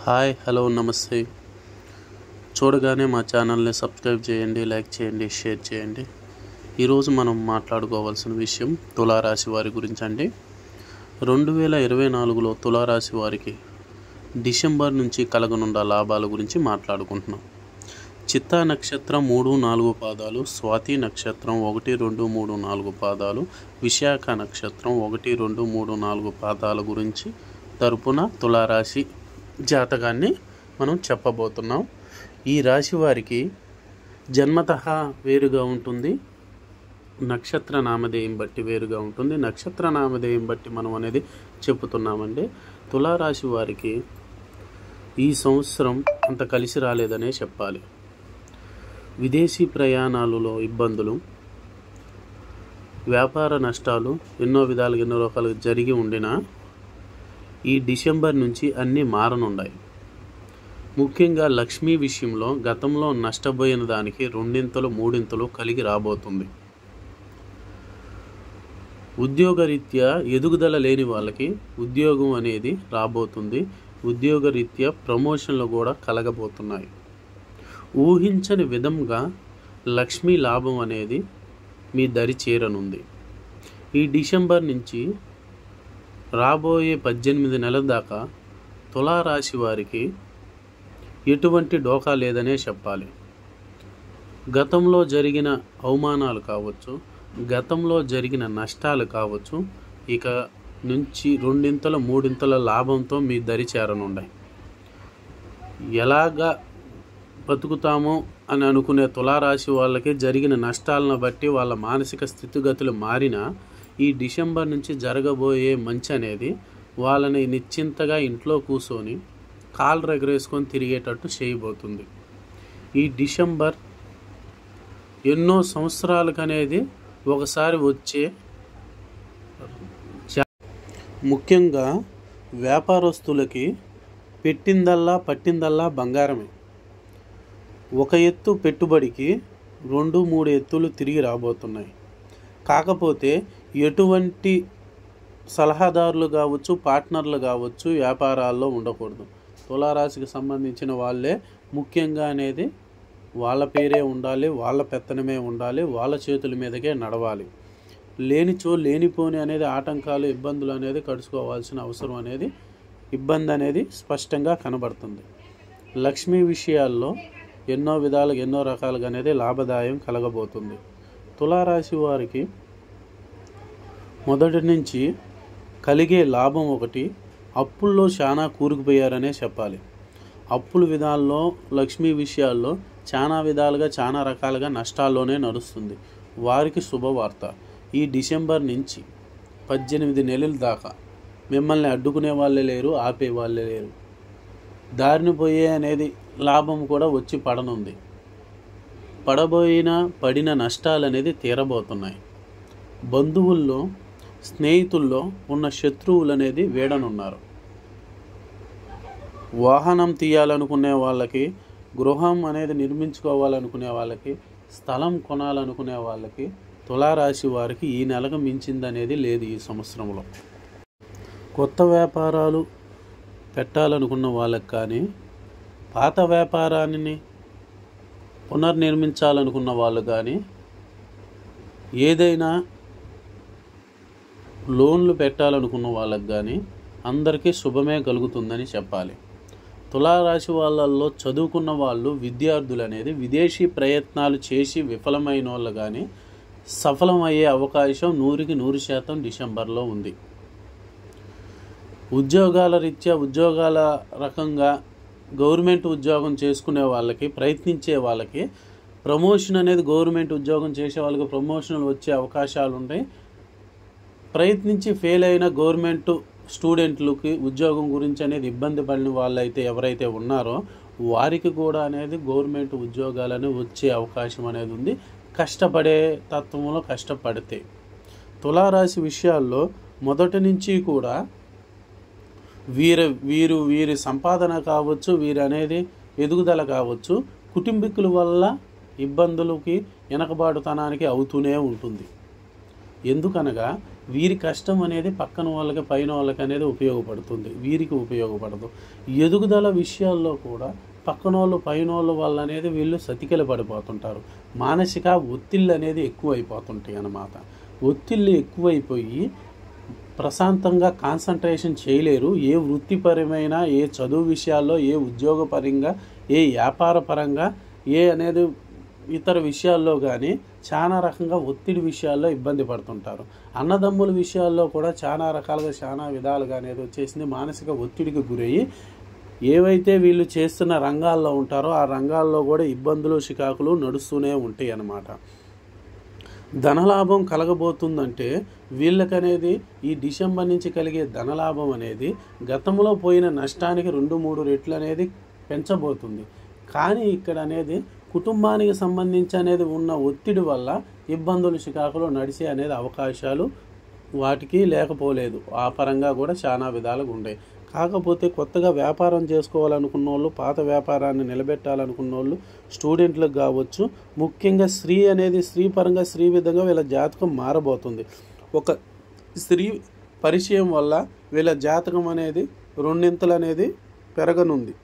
Hi hello నమస్తే. చూడగానే మా ఛానల్ని సబ్స్క్రైబ్ చేయండి, లైక్ చేయండి, షేర్ చేయండి. ఈరోజు మనం మాట్లాడుకోవాల్సిన విషయం తులారాశి వారి గురించి అండి. 2024లో తులారాశి వారికి డిసెంబర్ నుంచి కలగనున్న లాభాల గురించి మాట్లాడుకుంటున్నాం. చిత్తా నక్షత్రం 3-4 పాదాలు, స్వాతి నక్షత్రం 1, 2, 3, 4 పాదాలు, విశాఖ నక్షత్రం 1, 2, 3, 4 పాదాల గురించి తరపున తులారాశి జాతకాన్ని మనం చెప్పబోతున్నాం. ఈ రాశి వారికి జన్మతః వేరుగా ఉంటుంది, నక్షత్ర నామధేయం బట్టి వేరుగా ఉంటుంది. నక్షత్ర నామధేయం బట్టి మనం అనేది చెప్పుతున్నామండి. తులారాశి వారికి ఈ సంవత్సరం అంత కలిసి రాలేదనే చెప్పాలి. విదేశీ ప్రయాణాలలో ఇబ్బందులు, వ్యాపార నష్టాలు ఎన్నో రకాలుగా జరిగి ఉండినా ఈ డిసెంబర్ నుంచి అన్నీ మారనున్నాయి. ముఖ్యంగా లక్ష్మీ విషయంలో గతంలో నష్టపోయిన దానికి 2-3 కలిగి రాబోతుంది. ఉద్యోగరీత్యా ఎదుగుదల లేని వాళ్ళకి ఉద్యోగం అనేది రాబోతుంది. ఉద్యోగరీత్యా ప్రమోషన్లు కూడా కలగబోతున్నాయి. ఊహించని విధంగా లక్ష్మీ లాభం అనేది మీ దరి చేరనుంది. ఈ డిసెంబర్ నుంచి రాబోయే 18 నెలల దాకా తులారాశి వారికి ఎటువంటి డోకా లేదనే చెప్పాలి. గతంలో జరిగిన అవమానాలు కావచ్చు, గతంలో జరిగిన నష్టాలు కావచ్చు, ఇక నుంచి 2-3 లాభంతో మీ దరి చేరనున్నాయి. ఎలాగా బతుకుతామో అని అనుకునే తులారాశి వాళ్ళకి జరిగిన నష్టాలను బట్టి వాళ్ళ మానసిక స్థితిగతులు మారినా ఈ డిసెంబర్ నుంచి జరగబోయే మంచి అనేది వాళ్ళని నిశ్చింతగా ఇంట్లో కూర్చొని కాళ్ళు రెగరేసుకొని తిరిగేటట్టు చేయబోతుంది. ఈ డిసెంబర్ ఎన్నో సంవత్సరాలకు అనేది ఒకసారి వచ్చే, ముఖ్యంగా వ్యాపారస్తులకి పట్టిందల్లా బంగారమే. ఒక ఎత్తు పెట్టుబడికి 2-3 ఎత్తులు తిరిగి రాబోతున్నాయి. కాకపోతే ఎటువంటి సలహాదారులు కావచ్చు, పార్ట్నర్లు కావచ్చు వ్యాపారాల్లో ఉండకూడదు. తులారాశికి సంబంధించిన వాళ్ళే ముఖ్యంగా అనేది వాళ్ళ పేరే ఉండాలి, వాళ్ళ పెత్తనమే ఉండాలి, వాళ్ళ చేతుల మీదకే నడవాలి. లేనిపోని అనేది ఆటంకాలు, ఇబ్బందులు అనేది కడుచుకోవాల్సిన అవసరం అనేది, ఇబ్బంది అనేది స్పష్టంగా కనబడుతుంది. లక్ష్మీ విషయాల్లో ఎన్నో రకాలుగా అనేది లాభదాయం కలగబోతుంది. తులారాశి వారికి మొదటి నుంచి కలిగే లాభం ఒకటి, అప్పుల్లో చాలా కూరుకుపోయారనే చెప్పాలి. అప్పుల విధాల్లో, లక్ష్మీ విషయాల్లో చాలా రకాలుగా నష్టాల్లోనే నడుస్తుంది. వారికి శుభవార్త, ఈ డిసెంబర్ నుంచి 18 నెలల దాకా మిమ్మల్ని అడ్డుకునే వాళ్ళే లేరు, ఆపే వాళ్ళే లేరు. దారిని పోయే అనేది లాభం కూడా వచ్చి పడనుంది. పడిన నష్టాలు అనేది తీరబోతున్నాయి. బంధువుల్లో, స్నేహితుల్లో ఉన్న శత్రువులు అనేది వేడనున్నారు. వాహనం తీయాలనుకునే వాళ్ళకి, గృహం అనేది నిర్మించుకోవాలనుకునే వాళ్ళకి, స్థలం కొనాలనుకునే వాళ్ళకి తులారాశి వారికి ఈ నెలకు మించిందనేది లేదు. ఈ సంవత్సరంలో కొత్త వ్యాపారాలు పెట్టాలనుకున్న వాళ్ళకి కానీ, పాత వ్యాపారాన్ని పునర్నిర్మించాలనుకున్న వాళ్ళు కానీ, ఏదైనా లోన్లు పెట్టాలనుకున్న వాళ్ళకి కానీ అందరికీ శుభమే కలుగుతుందని చెప్పాలి. తులారాశి వాళ్ళల్లో చదువుకున్న వాళ్ళు, విద్యార్థులు అనేది విదేశీ ప్రయత్నాలు చేసి విఫలమైన వాళ్ళు కానీ సఫలమయ్యే అవకాశం 100% డిసెంబర్లో ఉంది. ఉద్యోగాల రీత్యా, ఉద్యోగాల రకంగా గవర్నమెంట్ ఉద్యోగం చేసుకునే వాళ్ళకి, ప్రయత్నించే వాళ్ళకి ప్రమోషన్ అనేది, గవర్నమెంట్ ఉద్యోగం చేసే వాళ్ళకి ప్రమోషన్లు వచ్చే అవకాశాలు ఉంటాయి. ప్రయత్నించి ఫెయిల్ అయిన గవర్నమెంట్ స్టూడెంట్లకి ఉద్యోగం గురించి అనేది ఇబ్బంది పడిన వాళ్ళైతే ఎవరైతే ఉన్నారో వారికి కూడా అనేది గవర్నమెంట్ ఉద్యోగాలని వచ్చే అవకాశం అనేది ఉంది. కష్టపడే తత్వంలో కష్టపడితే తులారాశి విషయాల్లో మొదటి నుంచి కూడా వీరి సంపాదన కావచ్చు, వీరు అనేది ఎదుగుదల కావచ్చు, కుటుంబీకుల వల్ల ఇబ్బందులకి, వెనకబాటుతనానికి అవుతూనే ఉంటుంది. ఎందుకనగా వీరి కష్టం అనేది పక్కన వాళ్ళకి పైన వాళ్ళకి అనేది ఉపయోగపడుతుంది, వీరికి ఉపయోగపడదు. ఎదుగుదల విషయాల్లో కూడా పక్కన వాళ్ళు పైన వాళ్ళు వాళ్ళు అనేది వీళ్ళు సతికిల పడిపోతుంటారు. మానసిక ఒత్తిళ్ళు అనేది ఎక్కువైపోతుంటాయి అన్నమాట. ఒత్తిళ్ళు ఎక్కువైపోయి ప్రశాంతంగా కాన్సన్ట్రేషన్ చేయలేరు. ఏ వృత్తిపరమైన, ఏ చదువు విషయాల్లో, ఏ ఉద్యోగపరంగా, ఏ వ్యాపార పరంగా, ఏ అనేది ఇతర విషయాల్లో కానీ చాలా రకంగా ఒత్తిడి విషయాల్లో ఇబ్బంది పడుతుంటారు. అన్నదమ్ముల విషయాల్లో కూడా చాలా రకాలుగా చాలా విధాలుగా అనేది వచ్చేసింది. మానసిక ఒత్తిడికి గురయ్యి ఏవైతే వీళ్ళు చేస్తున్న రంగాల్లో ఉంటారో ఆ రంగాల్లో కూడా ఇబ్బందులు చికాకులు నడుస్తూనే ఉంటాయి అన్నమాట. ధనలాభం కలగబోతుందంటే వీళ్ళకనేది ఈ డిసెంబర్ నుంచి కలిగే ధనలాభం అనేది గతంలో పోయిన నష్టానికి 2-3 రెట్లు అనేది పెంచబోతుంది. కానీ ఇక్కడ అనేది కుటుంబానికి సంబంధించి అనేది ఉన్న ఒత్తిడి వల్ల ఇబ్బందులు చికాకులు నడిచే అనేది అవకాశాలు వాటికి లేకపోలేదు. ఆ పరంగా కూడా చాలా విధాలుగా ఉన్నాయి. కాకపోతే కొత్తగా వ్యాపారం చేసుకోవాలనుకున్న వాళ్ళు, పాత వ్యాపారాన్ని నిలబెట్టాలనుకున్న వాళ్ళు, స్టూడెంట్లకు కావచ్చు, ముఖ్యంగా స్త్రీ అనేది స్త్రీ పరంగా స్త్రీ విధంగా వీళ్ళ జాతకం మారబోతుంది. ఒక స్త్రీ పరిచయం వల్ల వీళ్ళ జాతకం అనేది 2 అనేది పెరగనుంది.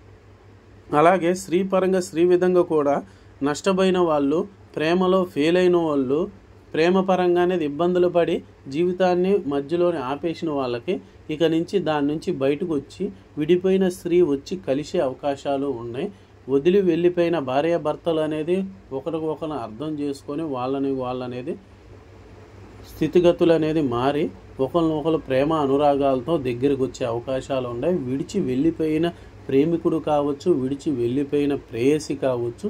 అలాగే స్త్రీ పరంగా స్త్రీ విధంగా కూడా నష్టపోయిన వాళ్ళు, ప్రేమలో ఫెయిల్ అయిన వాళ్ళు, ప్రేమ పరంగా అనేది ఇబ్బందులు పడి జీవితాన్ని మధ్యలోనే ఆపేసిన వాళ్ళకి ఇక నుంచి దాని నుంచి బయటకు వచ్చి విడిపోయిన స్త్రీ వచ్చి కలిసే అవకాశాలు ఉన్నాయి. వదిలి వెళ్ళిపోయిన భార్యాభర్తలు అనేది ఒకరికొకరు అర్థం చేసుకొని వాళ్ళనేది స్థితిగతులు అనేది మారి ఒకరినొకరు ప్రేమ అనురాగాలతో దగ్గరికి వచ్చే అవకాశాలు ఉన్నాయి. విడిచి వెళ్ళిపోయిన ప్రేమికుడు కావచ్చు, విడిచి వెళ్ళిపోయిన ప్రేయసి కావచ్చు,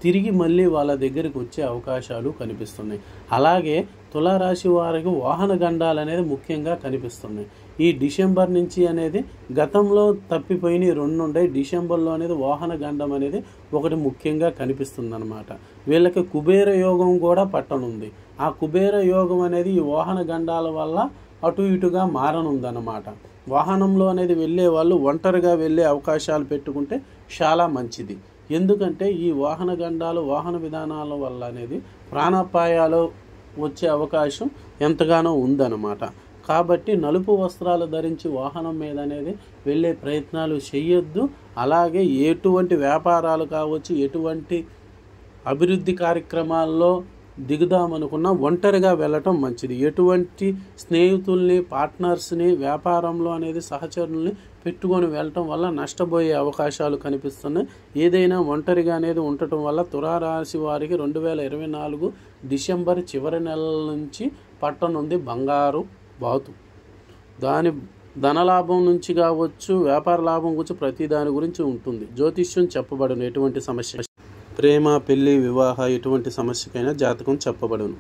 తిరిగి మళ్ళీ వాళ్ళ దగ్గరికి వచ్చే అవకాశాలు కనిపిస్తున్నాయి. అలాగే తులారాశి వారికి వాహన గండాలు అనేది ముఖ్యంగా కనిపిస్తున్నాయి. ఈ డిసెంబర్ నుంచి అనేది గతంలో తప్పిపోయిన 2 ఉన్నాయి. డిసెంబర్లో అనేది వాహన గండం అనేది ఒకటి ముఖ్యంగా కనిపిస్తుంది అన్నమాట. వీళ్ళకి కుబేర యోగం కూడా పట్టనుంది. ఆ కుబేర యోగం అనేది ఈ వాహన గండాల వల్ల అటు ఇటుగా మారనుందన్నమాట. వాహనంలో అనేది వెళ్ళే వాళ్ళు ఒంటరిగా వెళ్ళే అవకాశాలు పెట్టుకుంటే చాలా మంచిది. ఎందుకంటే ఈ వాహన గండాలు, వాహన విధానాల వల్ల అనేది ప్రాణాపాయాలు వచ్చే అవకాశం ఎంతగానో ఉందన్నమాట. కాబట్టి నలుపు వస్త్రాలు ధరించి వాహనం మీద అనేది వెళ్ళే ప్రయత్నాలు చేయొద్దు. అలాగే ఎటువంటి వ్యాపారాలు కావచ్చు, ఎటువంటి అభివృద్ధి కార్యక్రమాల్లో దిగుదామనుకున్నా ఒంటరిగా వెళ్ళటం మంచిది. ఎటువంటి స్నేహితుల్ని, పార్ట్నర్స్ని, వ్యాపారంలో అనేది సహచరుల్ని పెట్టుకొని వెళ్ళటం వల్ల నష్టపోయే అవకాశాలు కనిపిస్తున్నాయి. ఏదైనా ఒంటరిగా అనేది ఉండటం వల్ల తులారాశి వారికి 2024 డిసెంబర్ చివరి నెలల నుంచి పట్టనుంది బంగారు బాతు. దాని ధనలాభం నుంచి కావచ్చు, వ్యాపార లాభం గురించి ప్రతి దాని గురించి ఉంటుంది. జ్యోతిష్యం చెప్పబడును. ఎటువంటి సమస్య, ప్రేమ, పెళ్లి, వివాహ ఎటువంటి సమస్యకైనా జాతకం చెప్పబడును.